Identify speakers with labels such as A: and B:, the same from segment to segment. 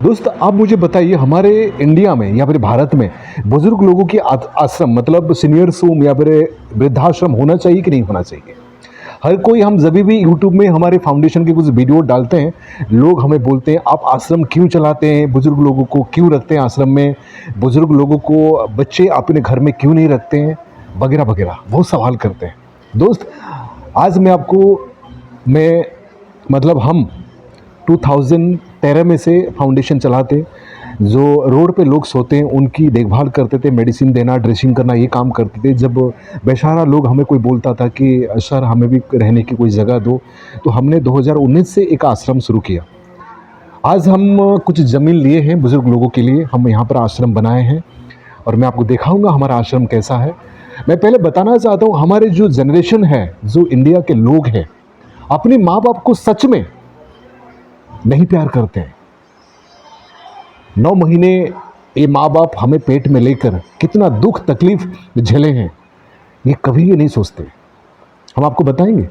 A: दोस्त, आप मुझे बताइए, हमारे इंडिया में या फिर भारत में बुजुर्ग लोगों की आश्रम मतलब सीनियर्स होम या फिर वृद्धाश्रम होना चाहिए कि नहीं होना चाहिए? हर कोई, हम जब भी यूट्यूब में हमारे फाउंडेशन के कुछ वीडियो डालते हैं, लोग हमें बोलते हैं आप आश्रम क्यों चलाते हैं, बुजुर्ग लोगों को क्यों रखते हैं आश्रम में, बुजुर्ग लोगों को बच्चे अपने घर में क्यों नहीं रखते हैं, वगैरह वगैरह बहुत सवाल करते हैं। दोस्त, आज मैं मतलब हम 2013 में से फाउंडेशन चलाते, जो रोड पे लोग सोते हैं उनकी देखभाल करते थे, मेडिसिन देना, ड्रेसिंग करना, ये काम करते थे। जब बेचारा लोग हमें कोई बोलता था कि सर हमें भी रहने की कोई जगह दो, तो हमने 2019 से एक आश्रम शुरू किया। आज हम कुछ ज़मीन लिए हैं बुज़ुर्ग लोगों के लिए, हम यहाँ पर आश्रम बनाए हैं और मैं आपको दिखाऊंगा हमारा आश्रम कैसा है। मैं पहले बताना चाहता हूँ, हमारे जो जनरेशन है, जो इंडिया के लोग हैं, अपने माँ बाप को सच में नहीं प्यार करते हैं। 9 महीने ये माँ बाप हमें पेट में लेकर कितना दुख तकलीफ झेले हैं, ये नहीं सोचते। हम आपको बताएंगे,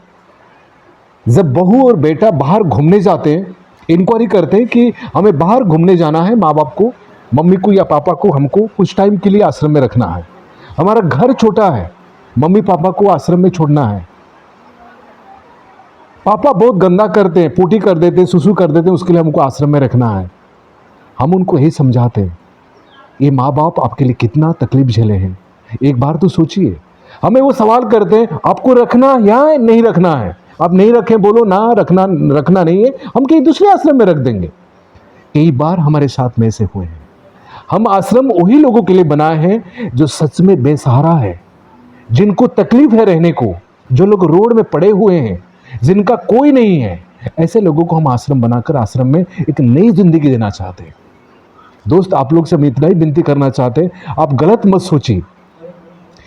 A: जब बहू और बेटा बाहर घूमने जाते हैं, इंक्वायरी करते हैं कि हमें बाहर घूमने जाना है, माँ बाप को, मम्मी को या पापा को हमको कुछ टाइम के लिए आश्रम में रखना है। हमारा घर छोटा है, मम्मी पापा को आश्रम में छोड़ना है। पापा बहुत गंदा करते हैं, पोटी कर देते हैं, सुसु कर देते हैं, उसके लिए हमको आश्रम में रखना है। हम उनको यही समझाते हैं, ये माँ बाप आपके लिए कितना तकलीफ झेले हैं, एक बार तो सोचिए। हमें वो सवाल करते हैं, आपको रखना या नहीं रखना है? आप नहीं रखें, बोलो ना, रखना नहीं है, हम कहीं दूसरे आश्रम में रख देंगे। कई बार हमारे साथ में ऐसे हुए हैं। हम आश्रम वही लोगों के लिए बनाए हैं जो सच में बेसहारा है, जिनको तकलीफ है रहने को, जो लोग रोड में पड़े हुए हैं, जिनका कोई नहीं है, ऐसे लोगों को हम आश्रम बनाकर आश्रम में एक नई जिंदगी देना चाहते हैं। दोस्त, आप लोग से हम इतना ही विनती करना चाहते हैं, आप गलत मत सोचिए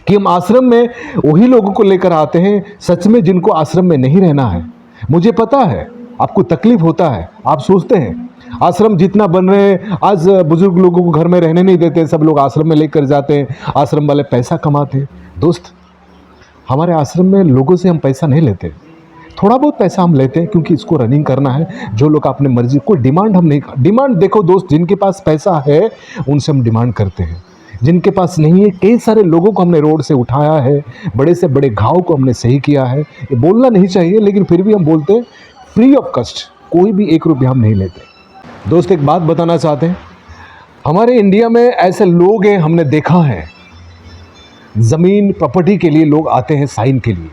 A: कि हम आश्रम में वही लोगों को लेकर आते हैं सच में जिनको आश्रम में नहीं रहना है। मुझे पता है आपको तकलीफ होता है, आप सोचते हैं आश्रम जितना बन रहे हैं, आज बुजुर्ग लोगों को घर में रहने नहीं देते, सब लोग आश्रम में लेकर जाते हैं, आश्रम वाले पैसा कमाते हैं। दोस्त, हमारे आश्रम में लोगों से हम पैसा नहीं लेते, थोड़ा बहुत पैसा हम लेते हैं क्योंकि इसको रनिंग करना है। जो लोग अपने मर्जी, कोई डिमांड हम नहीं, डिमांड देखो दोस्त, जिनके पास पैसा है उनसे हम डिमांड करते हैं, जिनके पास नहीं है, कई सारे लोगों को हमने रोड से उठाया है, बड़े से बड़े घाव को हमने सही किया है। ये बोलना नहीं चाहिए लेकिन फिर भी हम बोलते हैं, फ्री ऑफ कॉस्ट, कोई भी 1 रुपया हम नहीं लेते। दोस्त, एक बात बताना चाहते हैं, हमारे इंडिया में ऐसे लोग हैं, हमने देखा है, ज़मीन प्रॉपर्टी के लिए लोग आते हैं साइन के लिए,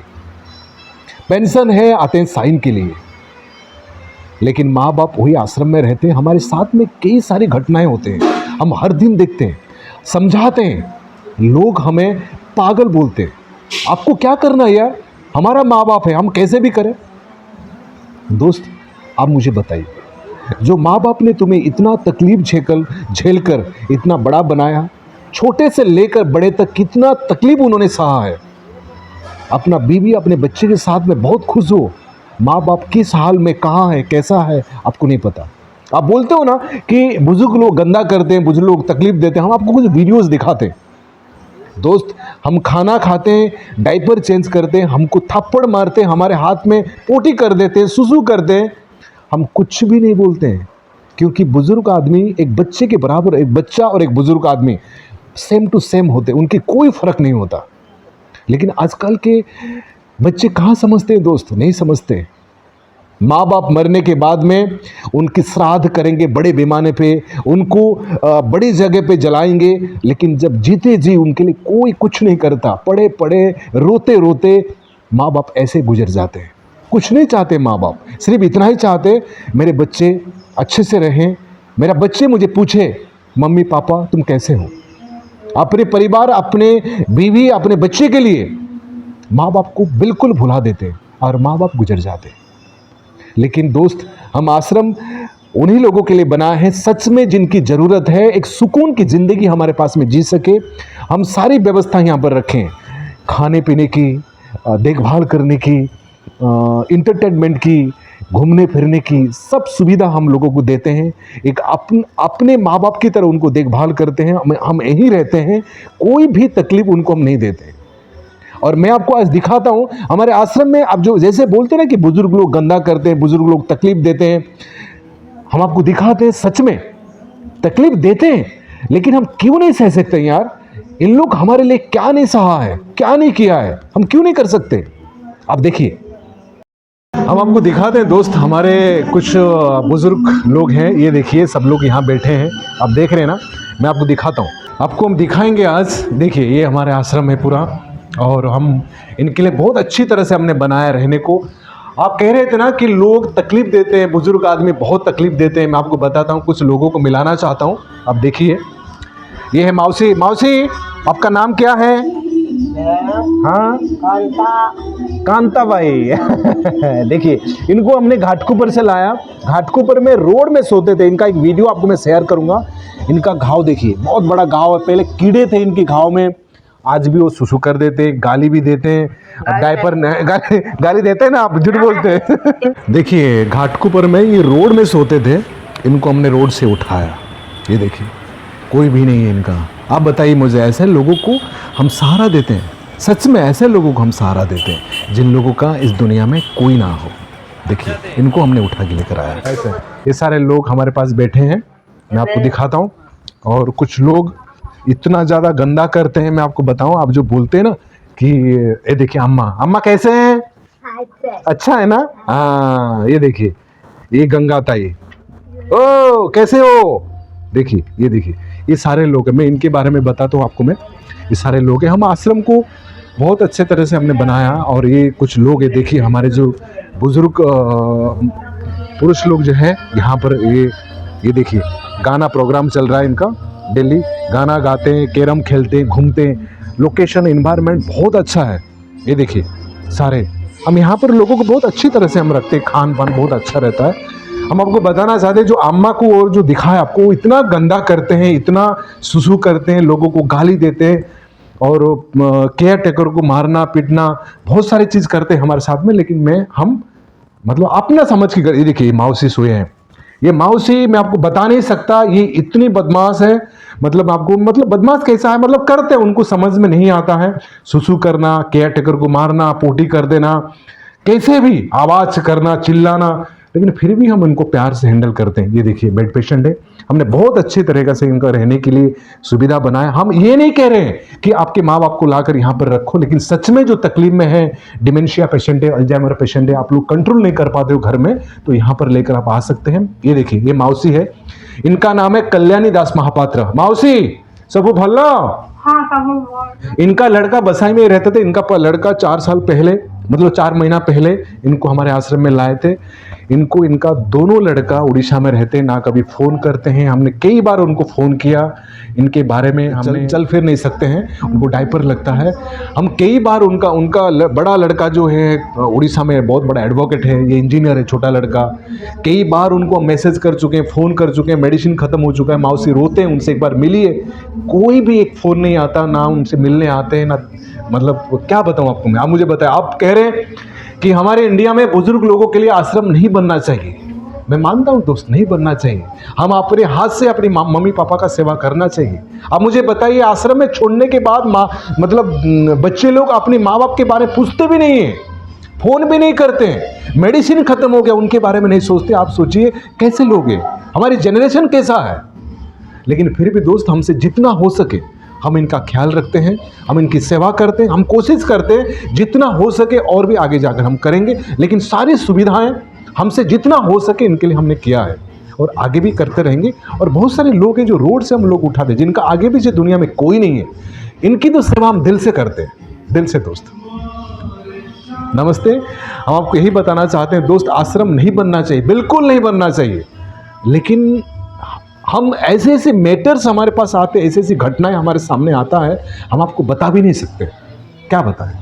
A: पेंशन है आते हैं साइन के लिए, लेकिन माँ बाप वही आश्रम में रहते हैं। हमारे साथ में कई सारी घटनाएं होते हैं, हम हर दिन देखते हैं, समझाते हैं, लोग हमें पागल बोलते हैं। आपको क्या करना है यार, हमारा माँ बाप है, हम कैसे भी करें। दोस्त, आप मुझे बताइए, जो माँ बाप ने तुम्हें इतना तकलीफ झेलकर इतना बड़ा बनाया, छोटे से लेकर बड़े तक कितना तकलीफ उन्होंने सहा है, अपना बीवी अपने बच्चे के साथ में बहुत खुश हो, माँ बाप किस हाल में, कहाँ है, कैसा है, आपको नहीं पता। आप बोलते हो ना कि बुजुर्ग लोग गंदा करते हैं, बुजुर्ग लोग तकलीफ देते हैं, हम आपको कुछ वीडियोस दिखाते हैं। दोस्त, हम खाना खाते हैं, डायपर चेंज करते हैं, हमको थप्पड़ मारते हैं, हमारे हाथ में पोटी कर देते हैं, सुसु करते हैं, हम कुछ भी नहीं बोलते हैं, क्योंकि बुजुर्ग आदमी एक बच्चे के बराबर, एक बच्चा और एक बुजुर्ग आदमी सेम टू सेम होते हैं, उनके कोई फर्क नहीं होता। लेकिन आजकल के बच्चे कहाँ समझते हैं दोस्त, नहीं समझते। माँ बाप मरने के बाद में उनकी श्राद्ध करेंगे बड़े पैमाने पे, उनको बड़ी जगह पे जलाएंगे, लेकिन जब जीते जी उनके लिए कोई कुछ नहीं करता, पड़े पड़े रोते रोते माँ बाप ऐसे गुजर जाते हैं। कुछ नहीं चाहते माँ बाप, सिर्फ इतना ही चाहते मेरे बच्चे अच्छे से रहें, मेरा बच्चे मुझे पूछे मम्मी पापा तुम कैसे हो। अपने परिवार, अपने बीवी, अपने बच्चे के लिए माँ बाप को बिल्कुल भुला देते और माँ बाप गुजर जाते। लेकिन दोस्त, हम आश्रम उन्हीं लोगों के लिए बनाए हैं सच में जिनकी ज़रूरत है, एक सुकून की ज़िंदगी हमारे पास में जी सके। हम सारी व्यवस्था यहाँ पर रखें, खाने पीने की, देखभाल करने की, इंटरटेनमेंट की, घूमने फिरने की, सब सुविधा हम लोगों को देते हैं। एक अपने माँ बाप की तरह उनको देखभाल करते हैं, हम यहीं रहते हैं, कोई भी तकलीफ उनको हम नहीं देते। और मैं आपको आज दिखाता हूँ हमारे आश्रम में, आप जो जैसे बोलते हैं ना कि बुजुर्ग लोग गंदा करते हैं, बुजुर्ग लोग तकलीफ देते हैं, हम आपको दिखाते हैं सच में तकलीफ देते हैं, लेकिन हम क्यों नहीं सह सकते यार? इन लोग हमारे लिए क्या नहीं सहा है, क्या नहीं किया है, हम क्यों नहीं कर सकते? आप देखिए, हम आपको दिखाते हैं दोस्त, हमारे कुछ बुजुर्ग लोग हैं, ये देखिए सब लोग यहाँ बैठे हैं, आप देख रहे हैं ना। मैं आपको दिखाता हूँ, आपको हम दिखाएंगे आज। देखिए ये हमारे आश्रम है पूरा, और हम इनके लिए बहुत अच्छी तरह से हमने बनाया रहने को। आप कह रहे थे ना कि लोग तकलीफ देते हैं, बुजुर्ग आदमी बहुत तकलीफ देते हैं। मैं आपको बताता हूँ, कुछ लोगों को मिलाना चाहता हूँ। आप देखिए, ये है मौसी। मौसी, आपका नाम क्या है? हाँ, कांता भाई। देखिए, इनको हमने घाटकोपर से लाया। घाटकोपर में रोड में सोते थे। इनका एक वीडियो आपको मैं शेयर करूंगा। इनका घाव देखिए, बहुत बड़ा घाव है। पहले कीड़े थे इनके घाव में, आज भी वो सुसु कर देते हैं, गाली भी देते हैं। डायपर गाली देते हैं ना, आप झूठ बोलते हैं। देखिए, घाटकोपर में ये रोड में सोते थे, इनको हमने रोड से उठाया। ये देखिए, कोई भी नहीं है इनका। आप बताइए मुझे, ऐसे लोगों को हम सहारा देते हैं? सच में ऐसे लोगों को हम सहारा देते हैं जिन लोगों का इस दुनिया में कोई ना हो। देखिए, इनको हमने उठा के लेकर आया। ऐसे ये सारे लोग हमारे पास बैठे हैं, मैं आपको दिखाता हूँ। और कुछ लोग इतना ज़्यादा गंदा करते हैं, मैं आपको बताऊँ। आप जो बोलते हैं ना कि ये देखिए, अम्मा कैसे हैं? अच्छा है ना? हाँ, ये देखिए, ये गंगा ताई, ओ कैसे हो? देखिए, ये देखिए, ये सारे लोग हैं। मैं इनके बारे में बताता हूँ आपको। मैं ये सारे लोग हैं, हम आश्रम को बहुत अच्छे तरह से हमने बनाया। और ये कुछ लोग हैं, देखिए हमारे जो बुजुर्ग पुरुष लोग जो है यहाँ पर, ये देखिए, गाना प्रोग्राम चल रहा है इनका। डेली गाना गाते हैं, कैरम खेलते हैं, घूमते हैं। लोकेशन इन्वायरमेंट बहुत अच्छा है। ये देखिए सारे, हम यहाँ पर लोगों को बहुत अच्छी तरह से हम रखते हैं, खान पान बहुत अच्छा रहता है। हम आपको बताना चाहते हैं, जो अम्मा को और जो दिखाया आपको, वो इतना गंदा करते हैं, इतना सुसु करते हैं, लोगों को गाली देते हैं, और केयर टेकर को मारना पीटना, बहुत सारी चीज़ करते हैं हमारे साथ में। लेकिन हम मतलब अपना समझ के ये देखिए, मौसी सोए हैं। ये मौसी मैं आपको बता नहीं सकता, ये इतनी बदमाश है। मतलब आपको, मतलब बदमाश कैसा है, मतलब करते हैं, उनको समझ में नहीं आता है। सुसु करना, केयर टेकर को मारना, पोटी कर देना, कैसे भी आवाज़ करना, चिल्लाना, लेकिन फिर भी हम उनको प्यार से हैंडल करते हैं। ये देखिए, बेड पेशेंट है, हमने बहुत अच्छी तरीके से इनका रहने के लिए सुविधा बनाया। हम ये नहीं कह रहे हैं कि आपके माँ बाप को लाकर यहाँ पर रखो, लेकिन सच में जो तकलीफ में है, डिमेंशिया पेशेंट है, अल्जाइमर पेशेंट है, आप लोग कंट्रोल नहीं कर पाते हो घर में, तो यहाँ पर लेकर आप आ सकते हैं। ये देखिए, ये मौसी है, इनका नाम है कल्याणी दास महापात्र। मौसी सब भल्ला। हाँ, इनका लड़का बसाई में रहते थे। इनका लड़का 4 साल पहले, मतलब 4 महीना पहले इनको हमारे आश्रम में लाए थे। इनका दोनों लड़का उड़ीसा में रहते हैं, ना कभी फ़ोन करते हैं। हमने कई बार उनको फ़ोन किया, इनके बारे में हमने चल फिर नहीं सकते हैं, उनको डायपर लगता है। हम कई बार उनका बड़ा लड़का जो है उड़ीसा में बहुत बड़ा एडवोकेट है, ये इंजीनियर है, छोटा लड़का। कई बार उनको मैसेज कर चुके हैं, फ़ोन कर चुके हैं, मेडिसिन ख़त्म हो चुका है, मौसी रोते हैं, उनसे एक बार मिलिए, कोई भी एक फ़ोन नहीं आता, ना उनसे मिलने आते हैं, ना, मतलब क्या बताऊँ आपको मैं। आप मुझे बताएं, आप कह रहे हैं कि हमारे इंडिया में बुजुर्ग लोगों के लिए आश्रम नहीं बनना चाहिए। मैं मानता हूं दोस्त, नहीं बनना चाहिए। हम अपने हाथ से अपनी मम्मी पापा का सेवा करना चाहिए। आप मुझे बताइए, आश्रम में छोड़ने के बाद मतलब बच्चे लोग अपने माँ बाप के बारे में पूछते भी नहीं है, फोन भी नहीं करते हैं, मेडिसिन खत्म हो गया उनके बारे में नहीं सोचते। आप सोचिए कैसे लोग हैं, हमारी जनरेशन कैसा है। लेकिन फिर भी दोस्त, हमसे जितना हो सके हम इनका ख्याल रखते हैं, हम इनकी सेवा करते हैं, हम कोशिश करते हैं जितना हो सके, और भी आगे जाकर हम करेंगे। लेकिन सारी सुविधाएं हमसे जितना हो सके इनके लिए हमने किया है, और आगे भी करते रहेंगे। और बहुत सारे लोग हैं जो रोड से हम लोग उठाते हैं, जिनका आगे पीछे दुनिया में कोई नहीं है, इनकी तो सेवा हम दिल से करते हैं, दिल से। दोस्त नमस्ते, हम आपको यही बताना चाहते हैं दोस्त, आश्रम नहीं बनना चाहिए, बिल्कुल नहीं बनना चाहिए। लेकिन हम ऐसे ऐसे मैटर्स हमारे पास आते, ऐसी ऐसी घटनाएं हमारे सामने आता है, हम आपको बता भी नहीं सकते। क्या बताएं।